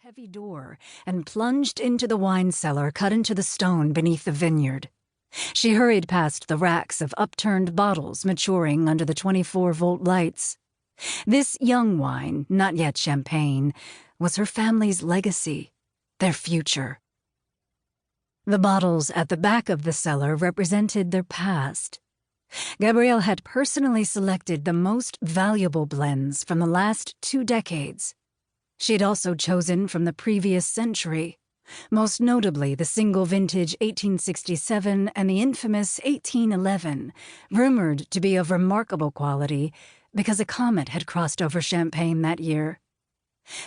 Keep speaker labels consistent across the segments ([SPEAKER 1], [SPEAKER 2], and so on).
[SPEAKER 1] heavy door and plunged into the wine cellar cut into the stone beneath the vineyard. She hurried past the racks of upturned bottles maturing under the 24-volt lights. This young wine, not yet champagne, was her family's legacy, their future. The bottles at the back of the cellar represented their past. Gabrielle had personally selected the most valuable blends from the last 2 decades. She had also chosen from the previous century, most notably the single vintage 1867 and the infamous 1811, rumored to be of remarkable quality because a comet had crossed over Champagne that year.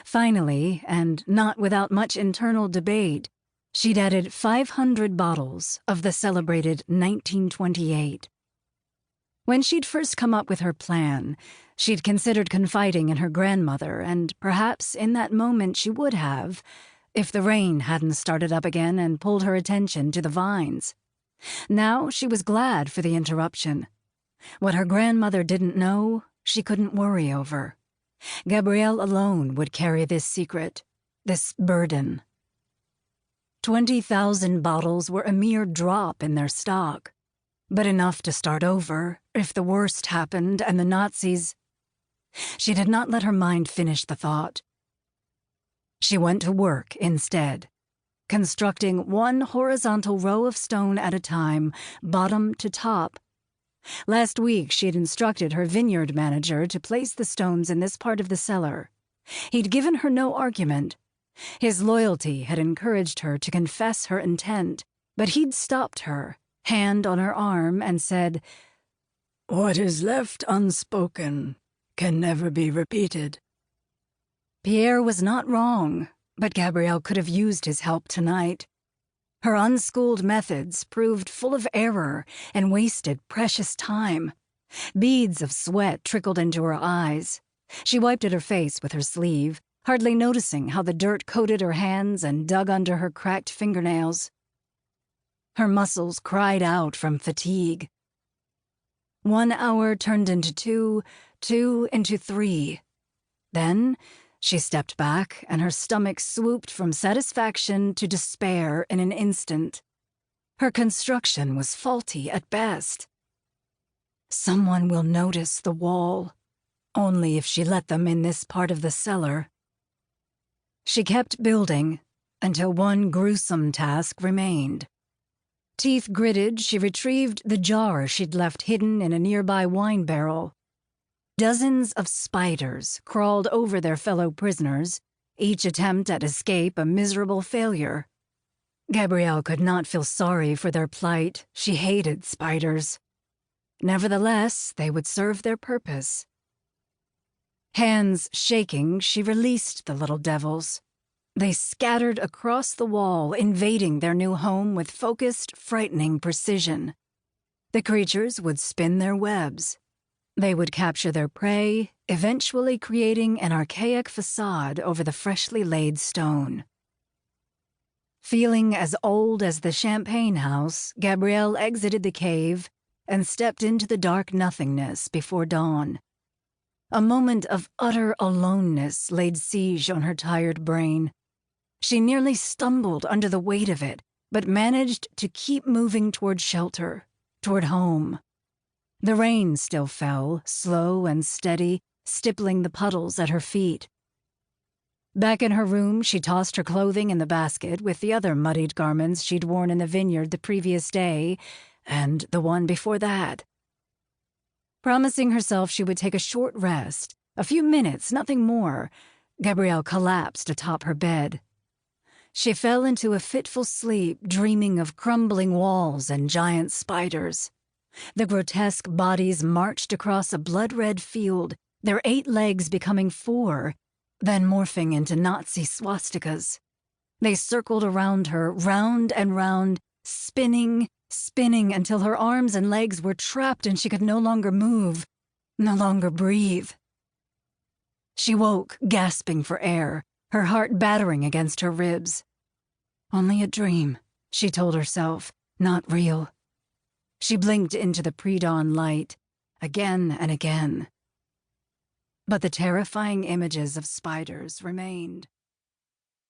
[SPEAKER 1] Finally, and not without much internal debate, she'd added 500 bottles of the celebrated 1928. When she'd first come up with her plan, she'd considered confiding in her grandmother, and perhaps in that moment she would have, if the rain hadn't started up again and pulled her attention to the vines. Now she was glad for the interruption. What her grandmother didn't know, she couldn't worry over. Gabrielle alone would carry this secret, this burden. 20,000 bottles were a mere drop in their stock, but enough to start over if the worst happened and the Nazis... She did not let her mind finish the thought. She went to work instead, constructing one horizontal row of stone at a time, bottom to top. Last week, she had instructed her vineyard manager to place the stones in this part of the cellar. He'd given her no argument. His loyalty had encouraged her to confess her intent, but he'd stopped her, hand on her arm, and said, "What is left unspoken can never be repeated." Pierre was not wrong, but Gabrielle could have used his help tonight. Her unschooled methods proved full of error and wasted precious time. Beads of sweat trickled into her eyes. She wiped at her face with her sleeve, hardly noticing how the dirt coated her hands and dug under her cracked fingernails. Her muscles cried out from fatigue. 1 hour turned into 2, 2 into 3. Then she stepped back, and her stomach swooped from satisfaction to despair in an instant. Her construction was faulty at best. Someone will notice the wall, only if she let them in this part of the cellar. She kept building until one gruesome task remained. Teeth gritted, she retrieved the jar she'd left hidden in a nearby wine barrel. Dozens of spiders crawled over their fellow prisoners, each attempt at escape a miserable failure. Gabrielle could not feel sorry for their plight. She hated spiders. Nevertheless, they would serve their purpose. Hands shaking, she released the little devils. They scattered across the wall, invading their new home with focused, frightening precision. The creatures would spin their webs. They would capture their prey, eventually creating an archaic facade over the freshly laid stone. Feeling as old as the Champagne house, Gabrielle exited the cave and stepped into the dark nothingness before dawn. A moment of utter aloneness laid siege on her tired brain. She nearly stumbled under the weight of it, but managed to keep moving toward shelter, toward home. The rain still fell, slow and steady, stippling the puddles at her feet. Back in her room, she tossed her clothing in the basket with the other muddied garments she'd worn in the vineyard the previous day, and the one before that. Promising herself she would take a short rest, a few minutes, nothing more, Gabrielle collapsed atop her bed. She fell into a fitful sleep, dreaming of crumbling walls and giant spiders. The grotesque bodies marched across a blood-red field, their 8 legs becoming 4, then morphing into Nazi swastikas. They circled around her, round and round, spinning until her arms and legs were trapped and she could no longer move, no longer breathe. She woke, gasping for air, her heart battering against her ribs. Only a dream, she told herself, not real. She blinked into the pre-dawn light, again and again. But the terrifying images of spiders remained.